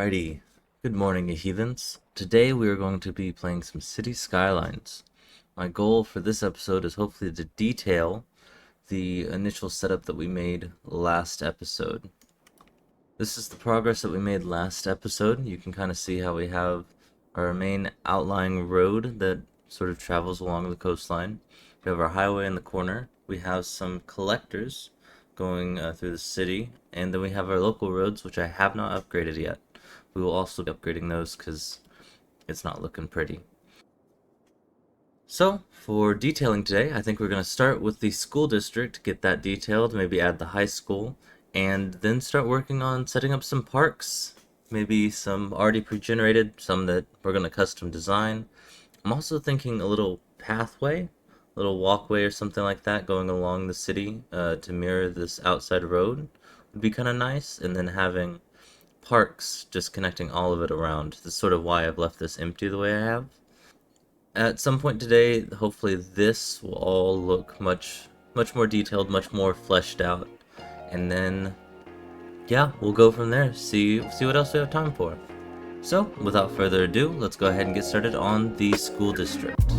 Alrighty, good morning, you heathens. Today we are going to be playing some City Skylines. My goal for this episode is hopefully to detail the initial setup that we made last episode. This is the progress that we made last episode. You can kind of see how we have our main outlying road that sort of travels along the coastline. We have our highway in the corner. We have some collectors going through the city, and then we have our local roads, which I have not upgraded yet. We will also be upgrading those because it's not looking pretty. So, for detailing today, I think we're going to start with the school district, get that detailed, maybe add the high school, and then start working on setting up some parks. Maybe some already pre-generated, some that we're going to custom design. I'm also thinking a little pathway, a little walkway or something like that going along the city to mirror this outside road would be kind of nice, and then having parks just connecting all of it around. That's sort of why I've left this empty the way I have. At some point today, hopefully this will all look much more detailed, much more fleshed out. And then yeah, we'll go from there. See what else we have time for. So, without further ado, let's go ahead and get started on the school district.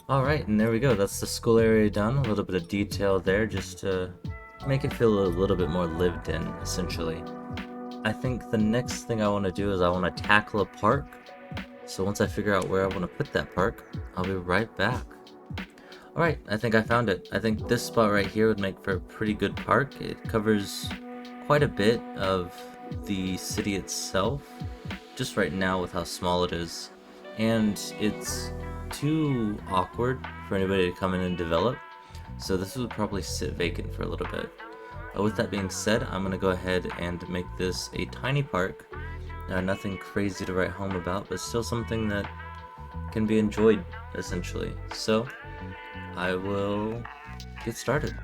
Alright, and there we go. That's the school area done. A little bit of detail there just to make it feel a little bit more lived in, essentially. I think the next thing I want to do is I want to tackle a park. So once I figure out where I want to put that park, I'll be right back. Alright, I think I found it. I think this spot right here would make for a pretty good park. It covers quite a bit of the city itself, just right now with how small it is. And it's too awkward for anybody to come in and develop, so this would probably sit vacant for a little bit. With that being said, I'm going to go ahead and make this a tiny park. Nothing crazy to write home about, but still something that can be enjoyed, essentially. So, I will get started.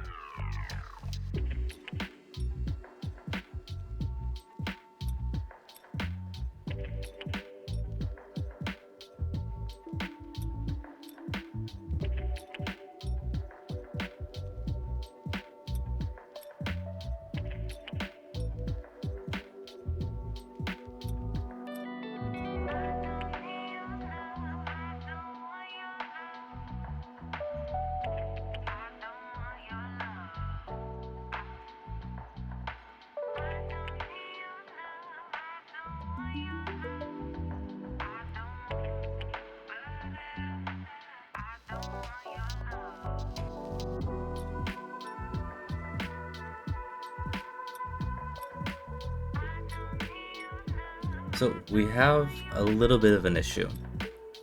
So, we have a little bit of an issue.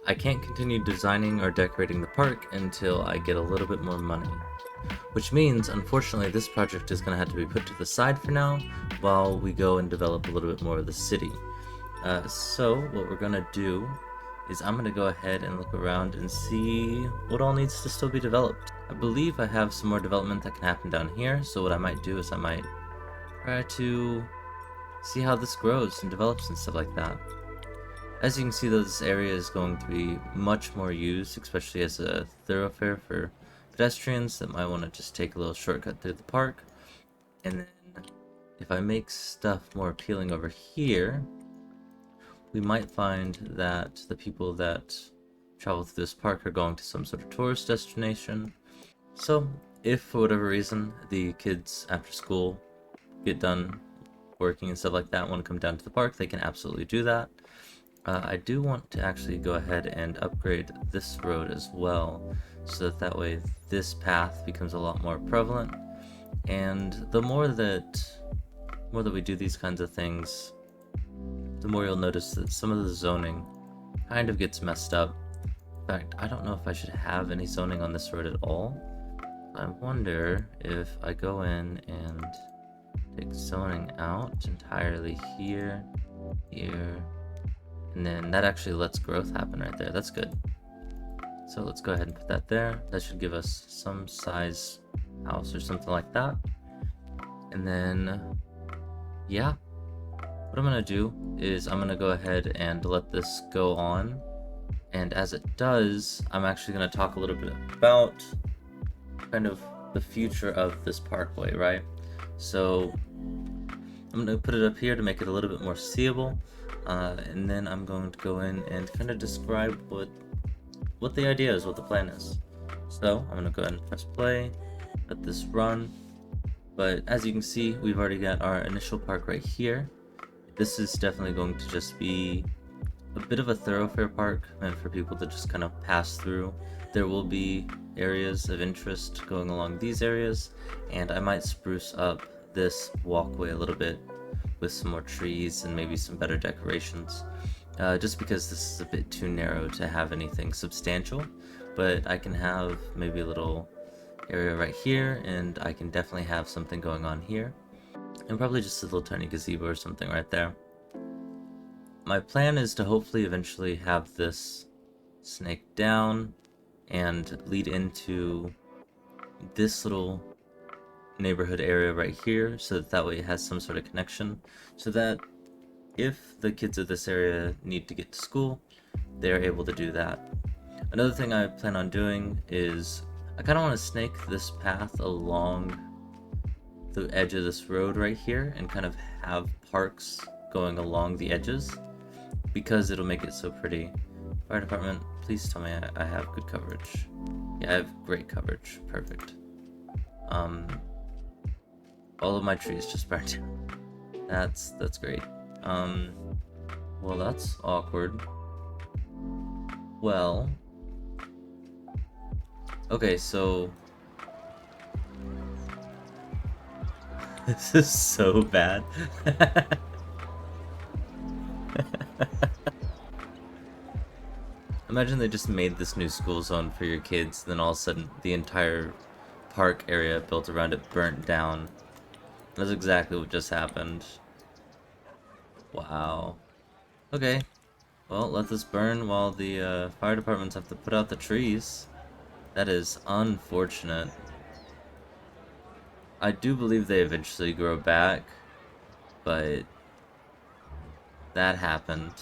I can't continue designing or decorating the park until I get a little bit more money. Which means, unfortunately, this project is going to have to be put to the side for now while we go and develop a little bit more of the city. So, what we're going to do is I'm going to go ahead and look around and see what all needs to still be developed. I believe I have some more development that can happen down here, so what I might do is I might try to see how this grows and develops and stuff like that. As you can see, though, this area is going to be much more used, especially as a thoroughfare for pedestrians that might want to just take a little shortcut through the park. And then if I make stuff more appealing over here, we might find that the people that travel through this park are going to some sort of tourist destination. So if for whatever reason the kids after school get done working and stuff like that want to come down to the park, they can absolutely do that. I do want to actually go ahead and upgrade this road as well, so that way this path becomes a lot more prevalent. And the more that we do these kinds of things, the more you'll notice that some of the zoning kind of gets messed up. In fact, I don't know if I should have any zoning on this road at all. I wonder if I go in and take zoning out entirely here, and then that actually lets growth happen right there. That's good. So let's go ahead and put that there. That should give us some size house or something like that. And then, yeah, what I'm gonna do is I'm gonna go ahead and let this go on. And as it does, I'm actually gonna talk a little bit about kind of the future of this parkway, right? So I'm gonna put it up here to make it a little bit more seeable. And then I'm going to go in and kind of describe what the idea is, what the plan is. So I'm going to go ahead and press play, let this run. But as you can see, we've already got our initial park right here. This is definitely going to just be a bit of a thoroughfare park meant for people to just kind of pass through. There will be areas of interest going along these areas, and I might spruce up this walkway a little bit with some more trees and maybe some better decorations, just because this is a bit too narrow to have anything substantial. But I can have maybe a little area right here, and I can definitely have something going on here, and probably just a little tiny gazebo or something right there. My plan is to hopefully eventually have this snake down and lead into this little neighborhood area right here, so that way it has some sort of connection, so that if the kids of this area need to get to school, they're able to do that. Another thing I plan on doing is I kind of want to snake this path along the edge of this road right here and kind of have parks going along the edges, because it'll make it so pretty. Fire department, please tell me I have good coverage. Yeah, I have great coverage. Perfect. Um, all of my trees just burned down. That's great. Um, well, that's awkward. Well, okay, so this is so bad. Imagine they just made this new school zone for your kids, then all of a sudden the entire park area built around it burnt down. That's exactly what just happened. Wow. Okay, well, let this burn while the fire departments have to put out the trees. That is unfortunate. I do believe they eventually grow back, but that happened.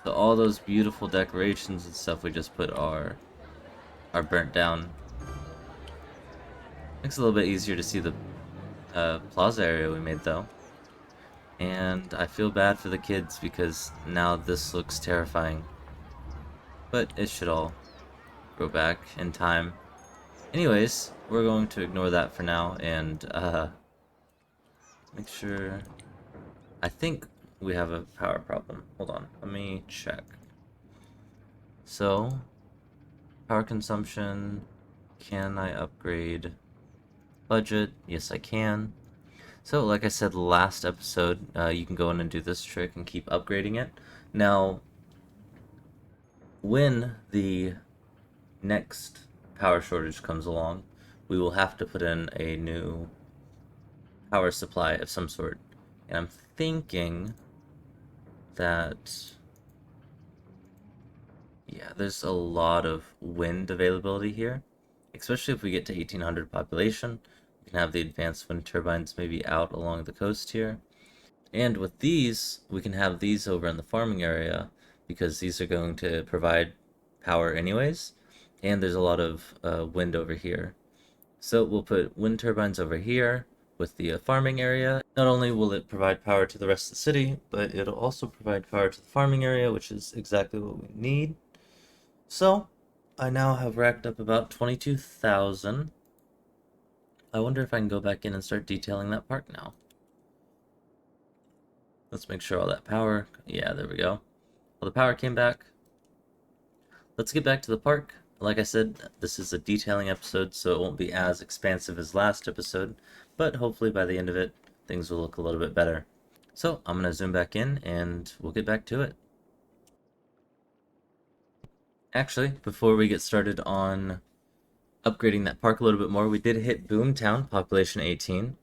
So all those beautiful decorations and stuff we just put are burnt down. Makes it a little bit easier to see the plaza area we made though. And I feel bad for the kids because now this looks terrifying. But it should all grow back in time. Anyways, we're going to ignore that for now and make sure... I think we have a power problem. Hold on, let me check. So, power consumption, can I upgrade budget? Yes, I can. So, like I said last episode, you can go in and do this trick and keep upgrading it. Now, when the next power shortage comes along, we will have to put in a new power supply of some sort. And I'm thinking that, yeah, there's a lot of wind availability here, especially if we get to 1800 population. We can have the advanced wind turbines maybe out along the coast here. And with these, we can have these over in the farming area because these are going to provide power anyways. And there's a lot of wind over here. So we'll put wind turbines over here with the farming area. Not only will it provide power to the rest of the city, but it'll also provide power to the farming area, which is exactly what we need. So I now have racked up about 22,000. I wonder if I can go back in and start detailing that park now. Let's make sure all that power... Yeah, there we go. Well, the power came back. Let's get back to the park. Like I said, this is a detailing episode, so it won't be as expansive as last episode, but hopefully by the end of it, things will look a little bit better. So I'm going to zoom back in, and we'll get back to it. Actually, before we get started on upgrading that park a little bit more, we did hit Boomtown, population 18.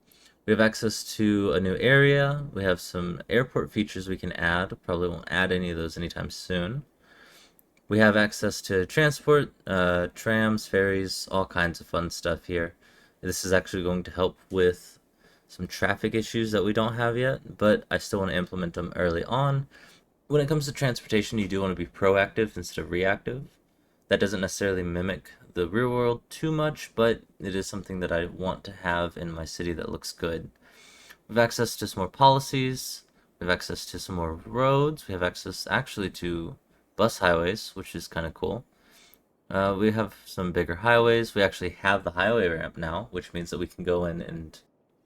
We have access to a new area. We have some airport features we can add. Probably won't add any of those anytime soon. We have access to transport, trams, ferries, all kinds of fun stuff here. This is actually going to help with some traffic issues that we don't have yet, but I still want to implement them early on. When it comes to transportation, you do want to be proactive instead of reactive. That doesn't necessarily mimic the real world too much, but it is something that I want to have in my city that looks good. We have access to some more policies. We have access to some more roads. We have access actually to bus highways, which is kind of cool. We have some bigger highways. We actually have the highway ramp now, which means that we can go in and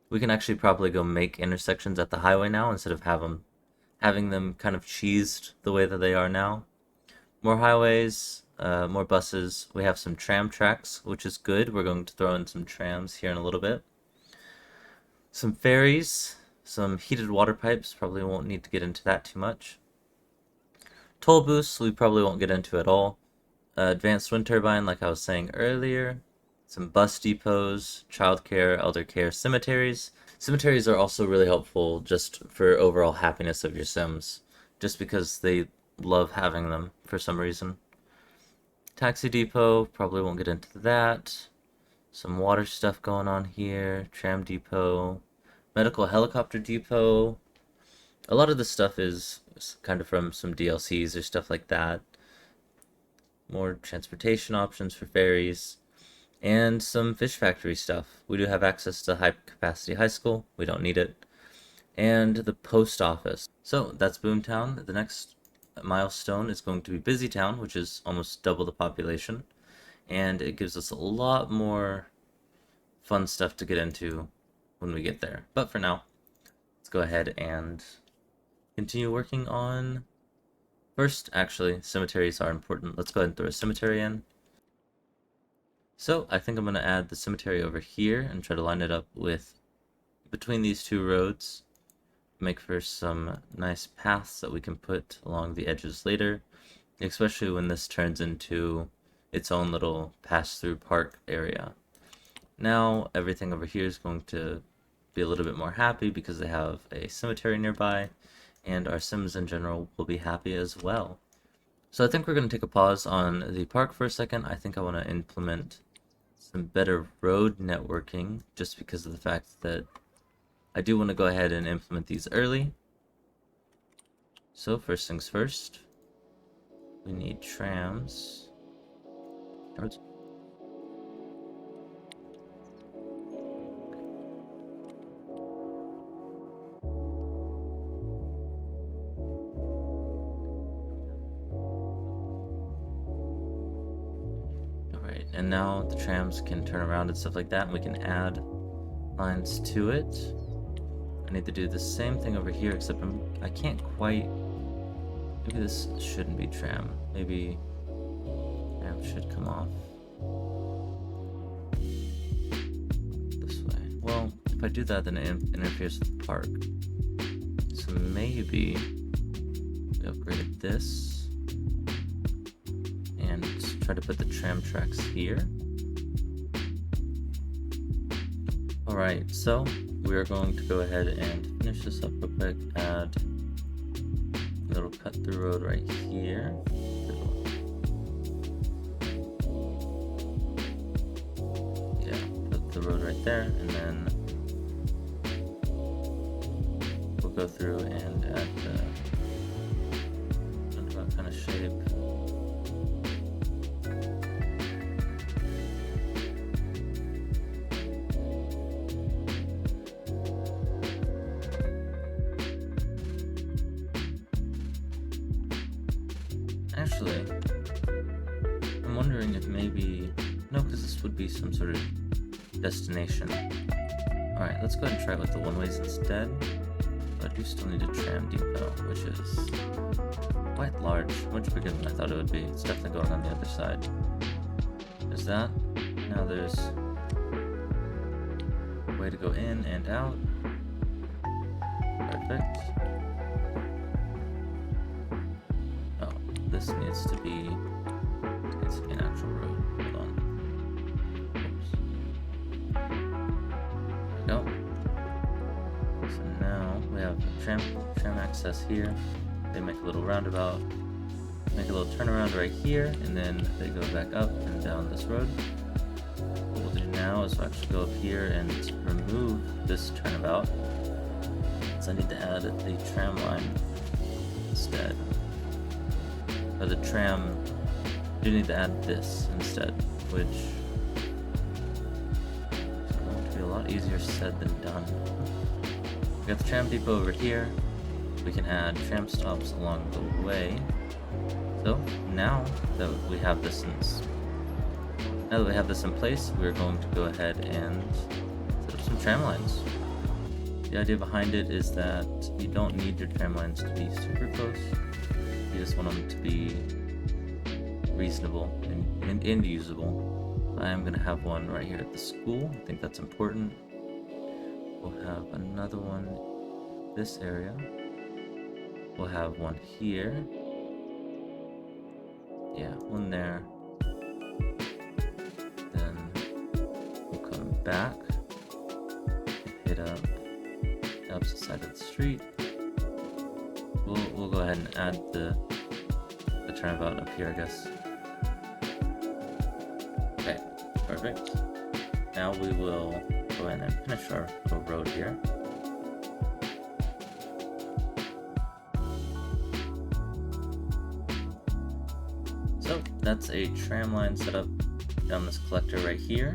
we can actually probably go make intersections at the highway now instead of having them kind of cheesed the way that they are now. More highways, more buses. We have some tram tracks, which is good. We're going to throw in some trams here in a little bit. Some ferries, some heated water pipes. Probably won't need to get into that too much. Toll booths, we probably won't get into at all. Advanced wind turbine, like I was saying earlier. Some bus depots, childcare, elder care, cemeteries. Cemeteries are also really helpful just for overall happiness of your Sims, just because they love having them for some reason. Taxi depot, probably won't get into that. Some water stuff going on here. Tram depot. Medical helicopter depot. A lot of this stuff is kind of from some DLCs or stuff like that. More transportation options for ferries. And some fish factory stuff. We do have access to high capacity high school. We don't need it. And the post office. So that's Boomtown. The next milestone is going to be Busy Town, which is almost double the population, and it gives us a lot more fun stuff to get into when we get there. But for now, let's go ahead and continue working on... First, actually, cemeteries are important. Let's go ahead and throw a cemetery in. So I think I'm going to add the cemetery over here and try to line it up with between these two roads. Make for some nice paths that we can put along the edges later, especially when this turns into its own little pass-through park area. Now everything over here is going to be a little bit more happy because they have a cemetery nearby, and our Sims in general will be happy as well. So I think we're going to take a pause on the park for a second. I think I want to implement some better road networking just because of the fact that I do want to go ahead and implement these early. So first things first, we need trams. Alright, and now the trams can turn around and stuff like that, and we can add lines to it. I need to do the same thing over here, except I can't quite... Maybe this shouldn't be tram. Maybe tram should come off this way. Well, if I do that, then it interferes with the park. So maybe we upgrade this and try to put the tram tracks here. Alright, so we are going to go ahead and finish this up real quick. Add a little cut through road right here. Yeah, put the road right there, and then we'll go through and add the roundabout kind of shape. Actually, I'm wondering if maybe... No, because this would be some sort of destination. Alright, let's go ahead and try it with the one-ways instead. But I do still need a tram depot, which is quite large. Much bigger than I thought it would be. It's definitely going on the other side. There's that. Now there's a way to go in and out. Perfect. This needs to be an actual road. Hold on. Oops. There we go. So now we have tram access here. They make a little roundabout, make a little turnaround right here, and then they go back up and down this road. What we'll do now is we'll actually go up here and remove this turnabout. So I need to add the tram line instead. Or the tram, you need to add this instead, which is going to be a lot easier said than done. We got the tram depot over here. We can add tram stops along the way. So now that we have this in place, we're going to go ahead and set up some tram lines. The idea behind it is that you don't need your tram lines to be super close. You just want them to be reasonable and usable. I am going to have one right here at the school. I think that's important. We'll have another one this area. We'll have one here. Yeah, one there. Then we'll come back, hit up the opposite side of the street. We'll go ahead and add the turnabout up here, I guess. Okay, perfect. Now we will go ahead and finish our little road here. So that's a tram line set up down this collector right here.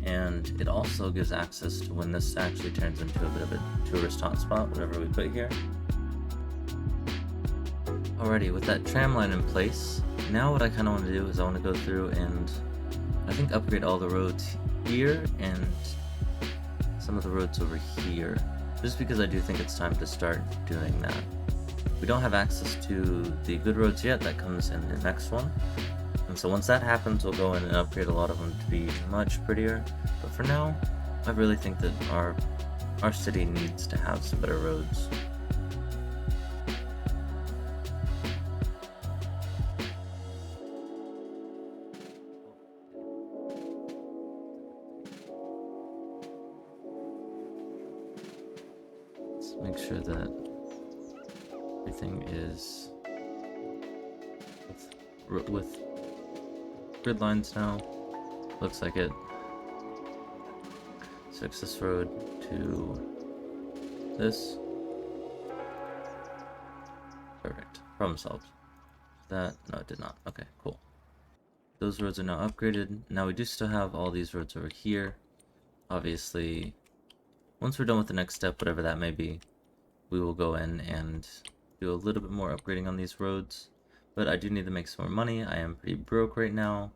And it also gives access to when this actually turns into a bit of a tourist hotspot, whatever we put here. Alrighty, with that tram line in place, now what I kind of want to do is I want to go through and I think upgrade all the roads here and some of the roads over here, just because I do think it's time to start doing that. We don't have access to the good roads yet, that comes in the next one. And so once that happens, we'll go in and upgrade a lot of them to be much prettier. But for now, I really think that our city needs to have some better roads. Let's make sure that everything is with grid lines now. Looks like it. Fix this road to this. Perfect. Problem solved. That, no, it did not. Okay, cool. Those roads are now upgraded. Now we do still have all these roads over here. Obviously, once we're done with the next step, whatever that may be, we will go in and do a little bit more upgrading on these roads. But I do need to make some more money. I am pretty broke right now.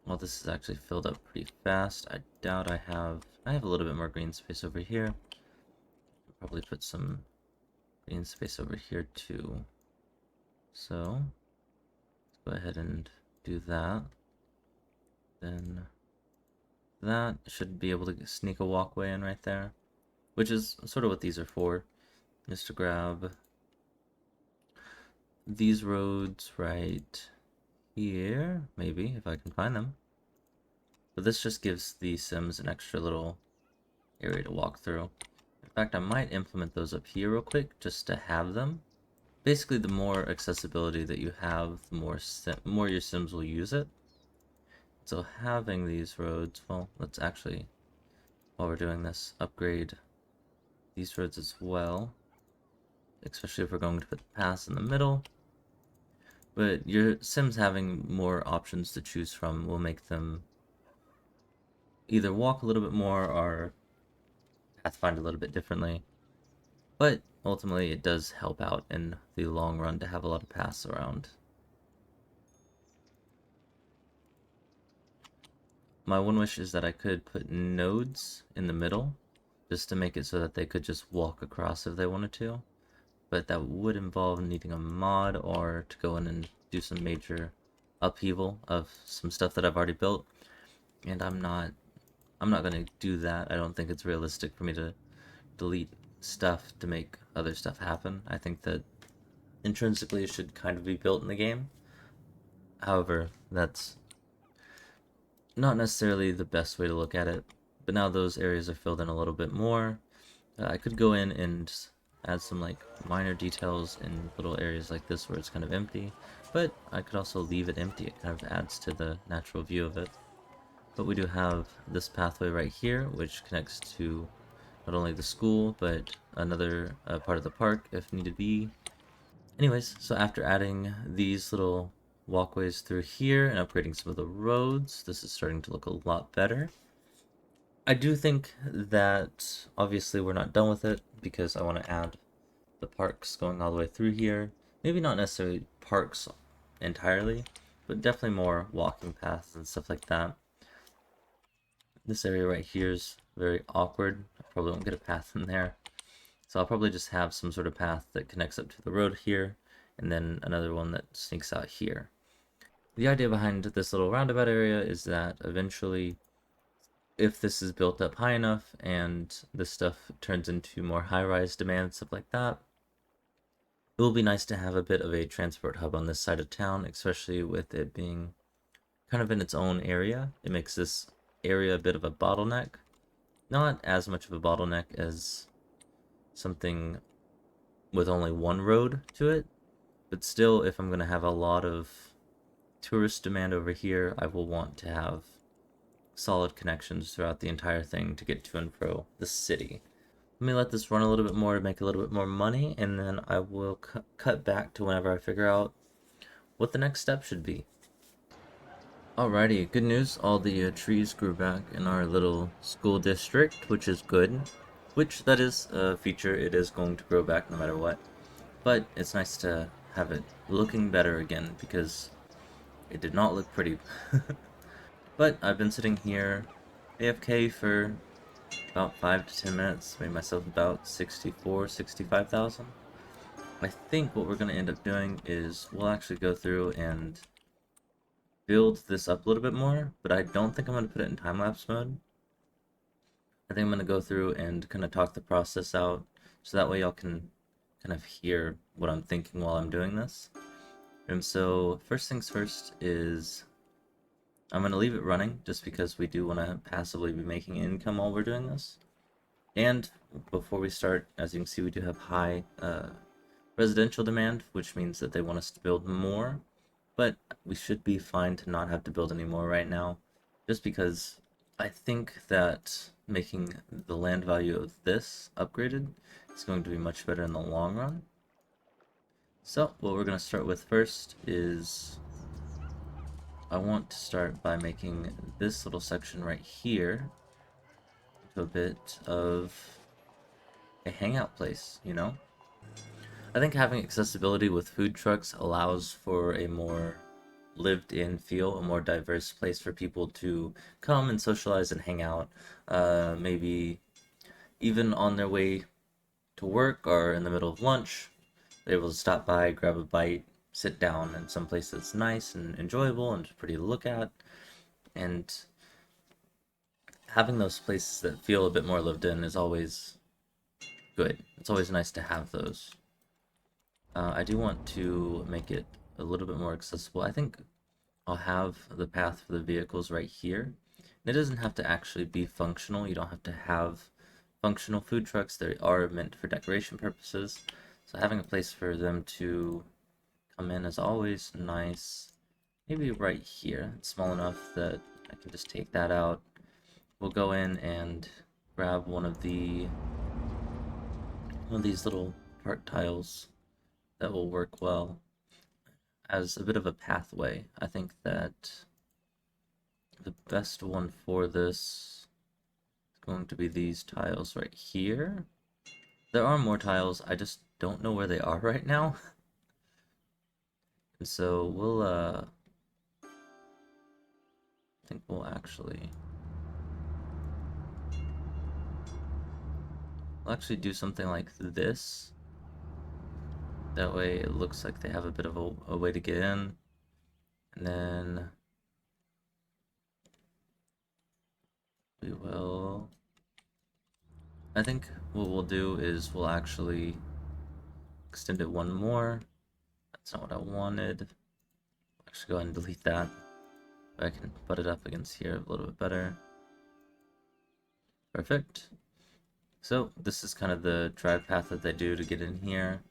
Well, this is actually filled up pretty fast. I doubt I have a little bit more green space over here. I'll probably put some green space over here too. So let's go ahead and do that. Then that should be able to sneak a walkway in right there, which is sort of what these are for, just to grab these roads right here, maybe, if I can find them. But this just gives the Sims an extra little area to walk through. In fact, I might implement those up here real quick, just to have them. Basically, the more accessibility that you have, the more your Sims will use it. So having these roads, well, let's actually, while we're doing this, upgrade these roads as well. Especially if we're going to put paths in the middle. But your Sims having more options to choose from will make them either walk a little bit more or pathfind a little bit differently. But ultimately it does help out in the long run to have a lot of paths around. My one wish is that I could put nodes in the middle, just to make it so that they could just walk across if they wanted to. But that would involve needing a mod or to go in and do some major upheaval of some stuff that I've already built. And I'm not going to do that. I don't think it's realistic for me to delete stuff to make other stuff happen. I think that intrinsically it should kind of be built in the game. However, that's not necessarily the best way to look at it. But now those areas are filled in a little bit more. I could go in and add some like minor details in little areas like this where it's kind of empty, but I could also leave it empty. It kind of adds to the natural view of it. But we do have this pathway right here, which connects to not only the school, but another part of the park if needed be. Anyways, so after adding these little walkways through here and upgrading some of the roads, this is starting to look a lot better. I do think that obviously we're not done with it because I want to add the parks going all the way through here. Maybe not necessarily parks entirely, but definitely more walking paths and stuff like that. This area right here is very awkward. I probably won't get a path in there. So I'll probably just have some sort of path that connects up to the road here, and then another one that sneaks out here. The idea behind this little roundabout area is that eventually, if this is built up high enough and this stuff turns into more high-rise demand, stuff like that, it will be nice to have a bit of a transport hub on this side of town, especially with it being kind of in its own area. It makes this area a bit of a bottleneck. Not as much of a bottleneck as something with only one road to it, but still, if I'm going to have a lot of tourist demand over here, I will want to have solid connections throughout the entire thing to get to and fro the city. Let me let this run a little bit more to make a little bit more money, and then I will cut back to whenever I figure out what the next step should be. Alrighty, good news, all the trees grew back in our little school district, which is good. Which, that is a feature, it is going to grow back no matter what. But it's nice to have it looking better again because it did not look pretty. But I've been sitting here AFK for about 5 to 10 minutes, made myself about 64, 65,000. I think what we're going to end up doing is we'll actually go through and build this up a little bit more, but I don't think I'm going to put it in time-lapse mode. I think I'm going to go through and kind of talk the process out, so that way y'all can kind of hear what I'm thinking while I'm doing this. And so, first things first is I'm going to leave it running, just because we do want to passively be making income while we're doing this. And before we start, as you can see, we do have high residential demand, which means that they want us to build more, but we should be fine to not have to build any more right now, just because I think that making the land value of this upgraded is going to be much better in the long run. So what we're going to start with first is I want to start by making this little section right here into a bit of a hangout place, you know? I think having accessibility with food trucks allows for a more lived-in feel, a more diverse place for people to come and socialize and hang out. Maybe even on their way to work or in the middle of lunch, they're able to stop by, grab a bite, sit down in some place that's nice and enjoyable and pretty to look at. And having those places that feel a bit more lived in is always good. It's always nice to have those. I do want to make it a little bit more accessible. I think I'll have the path for the vehicles right here. It doesn't have to actually be functional. You don't have to have functional food trucks. They are meant for decoration purposes. So having a place for them to come in is always nice. Maybe right here. It's small enough that I can just take that out. We'll go in and grab one of these little park tiles that will work well as a bit of a pathway. I think that the best one for this is going to be these tiles right here. There are more tiles, I just don't know where they are right now. And so we'll I think we'll actually do something like this. That way it looks like they have a bit of a way to get in. And then we will... I think what we'll do is we'll actually extend it one more. That's not what I wanted. Actually go ahead and delete that. But I can put it up against here a little bit better. Perfect. So this is kind of the drive path that they do to get in here,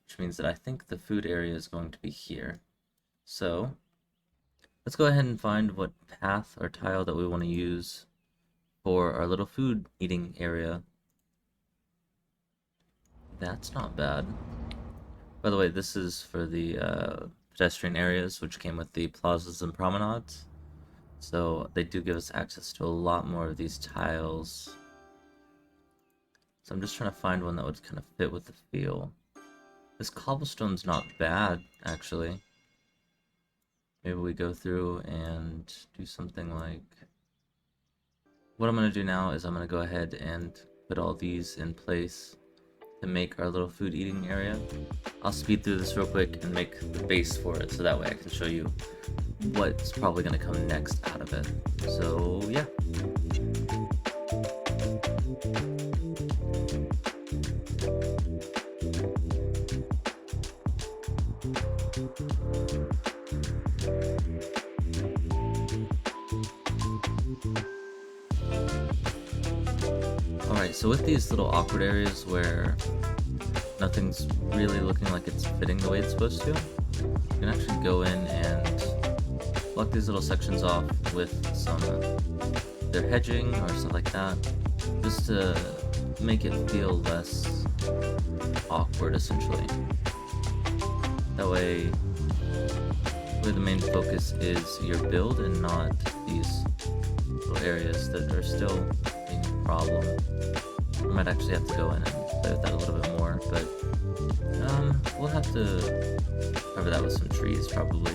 which means that I think the food area is going to be here. So let's go ahead and find what path or tile that we want to use for our little food eating area. That's not bad. By the way, this is for the pedestrian areas, which came with the plazas and promenades. So they do give us access to a lot more of these tiles. So I'm just trying to find one that would kind of fit with the feel. This cobblestone's not bad, actually. Maybe we go through and do something like... What I'm going to do now is I'm going to go ahead and put all these in place to make our little food eating area. I'll speed through this real quick and make the base for it, so that way I can show you what's probably going to come next out of it. So yeah. Alright, so with these little awkward areas where nothing's really looking like it's fitting the way it's supposed to, you can actually go in and block these little sections off with some either hedging or stuff like that, just to make it feel less awkward, essentially. That way the main focus is your build and not these little areas that are still being a problem. I might actually have to go in and play with that a little bit more, but We'll have to cover that with some trees, probably.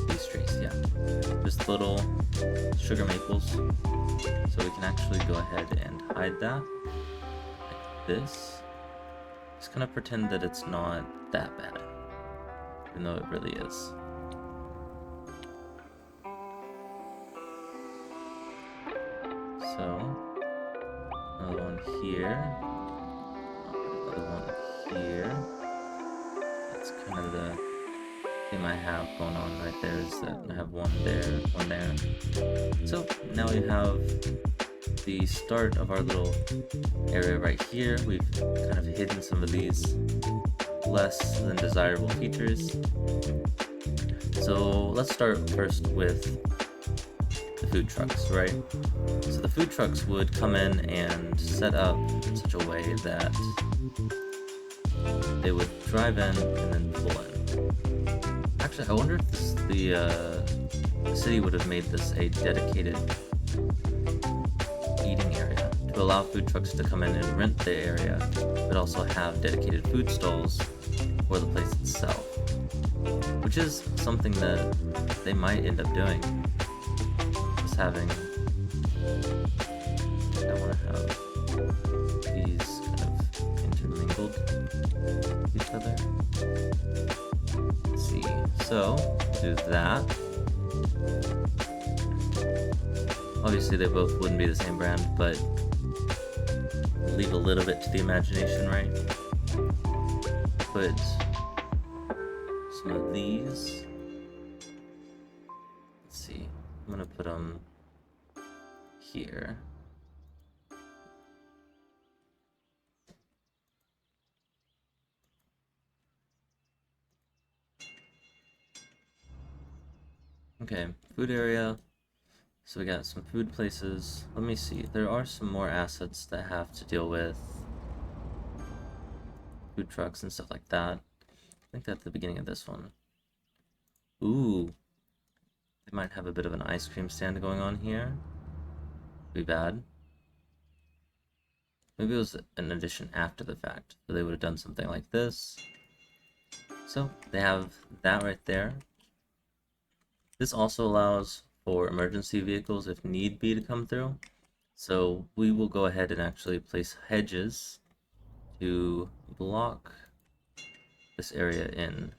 These trees, yeah. Just little sugar maples. So we can actually go ahead and hide that. Like this. Just kind of pretend that it's not that bad. Even though it really is. So, another one here. Another one here. That's kind of the thing I have going on right there, is that I have one there, one there. So now we have the start of our little area right here. We've kind of hidden some of these less than desirable features. So let's start first with the food trucks, right? So the food trucks would come in and set up in such a way that they would drive in and then pull in. Actually, I wonder if the city would have made this a dedicated eating area to allow food trucks to come in and rent the area, but also have dedicated food stalls for the place itself, which is something that they might end up doing. Just having, I want to have these kind of intermingled with each other. Let's see, so do that. Obviously they both wouldn't be the same brand, but leave a little bit to the imagination, right? Put some of these. Let's see, I'm gonna put them here. Okay, food area. So we got some food places. Let me see. There are some more assets that have to deal with food trucks and stuff like that. I think that's the beginning of this one. Ooh. They might have a bit of an ice cream stand going on here. Be bad. Maybe it was an addition after the fact. So they would have done something like this. So they have that right there. This also allows for emergency vehicles if need be to come through. So we will go ahead and actually place hedges to block this area in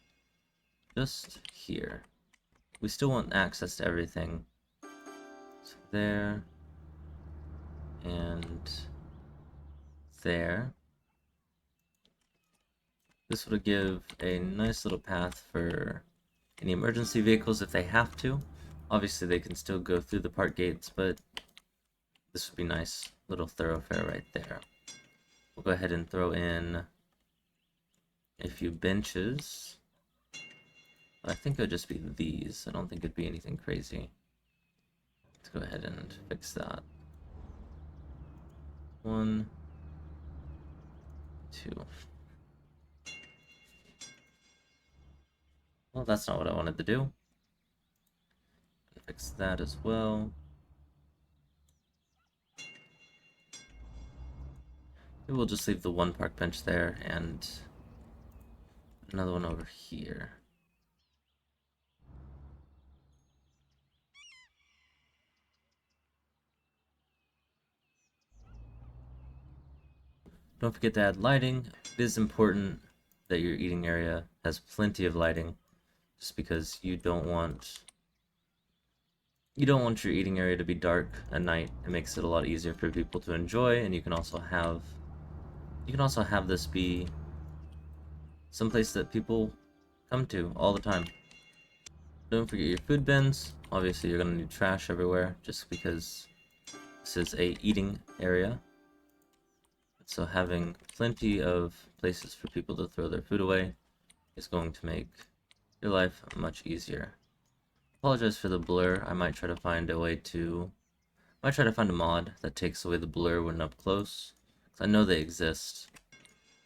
just here. We still want access to everything. So there and there. This would give a nice little path for any emergency vehicles if they have to. Obviously they can still go through the park gates, but this would be nice little thoroughfare right there. We'll go ahead and throw in a few benches. I think it would just be these. I don't think it'd be anything crazy. Let's go ahead and fix that. 1, 2. Well, that's not what I wanted to do. Fix that as well. Maybe we'll just leave the one park bench there and another one over here. Don't forget to add lighting. It is important that your eating area has plenty of lighting, just because you don't want your eating area to be dark at night. It makes it a lot easier for people to enjoy, and you can also have this be someplace that people come to all the time. Don't forget your food bins. Obviously you're gonna need trash everywhere, just because this is a eating area. So having plenty of places for people to throw their food away is going to make your life much easier. Apologize for the blur. I might try to find a mod that takes away the blur when up close. I know they exist.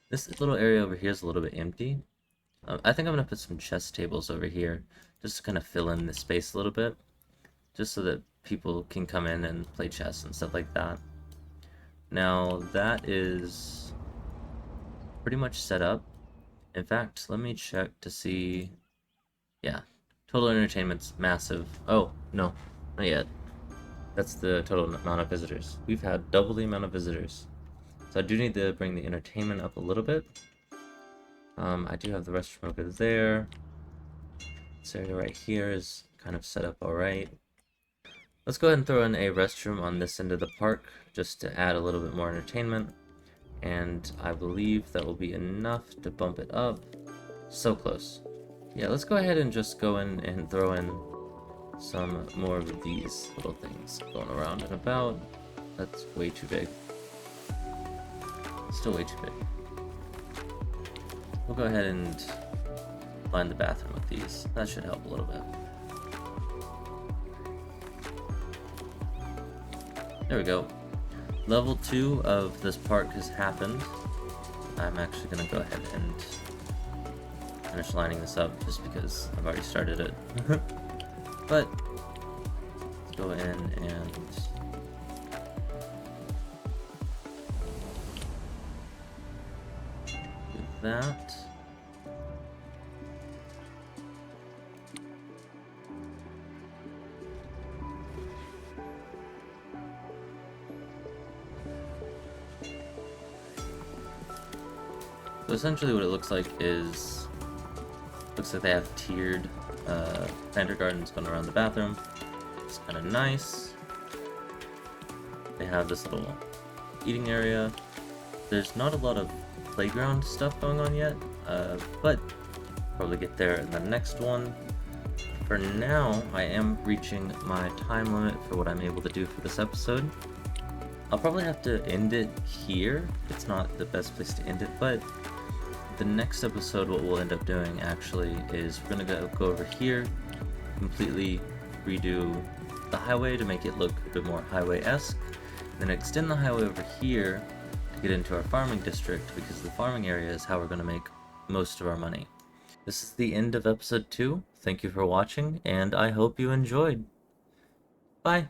This little area over here is a little bit empty. I think I'm going to put some chess tables over here just to kind of fill in the space a little bit, just so that people can come in and play chess and stuff like that. Now that is pretty much set up. In fact, let me check to see. Yeah, total entertainment's massive. Oh, no, not yet. That's the total amount of visitors. We've had double the amount of visitors. So I do need to bring the entertainment up a little bit. I do have the restroom over there. This area right here is kind of set up alright. Let's go ahead and throw in a restroom on this end of the park, just to add a little bit more entertainment. And I believe that will be enough to bump it up. So close. Yeah, let's go ahead and just go in and throw in some more of these little things going around and about. That's way too big. Still way too big. We'll go ahead and line the bathroom with these. That should help a little bit. There we go. Level 2 of this park has happened. I'm actually going to go ahead and finish lining this up just because I've already started it. But let's go in and do that. So essentially what it looks like is, looks like they have tiered planter gardens going around the bathroom. It's kind of nice. They have this little eating area. There's not a lot of playground stuff going on yet, but probably get there in the next one. For now, I am reaching my time limit for what I'm able to do for this episode. I'll probably have to end it here. It's not the best place to end it, but the next episode, what we'll end up doing actually is we're gonna go over here, completely redo the highway to make it look a bit more highway-esque, then extend the highway over here to get into our farming district, because the farming area is how we're gonna make most of our money. This is the end of episode 2. Thank you for watching, and I hope you enjoyed. Bye!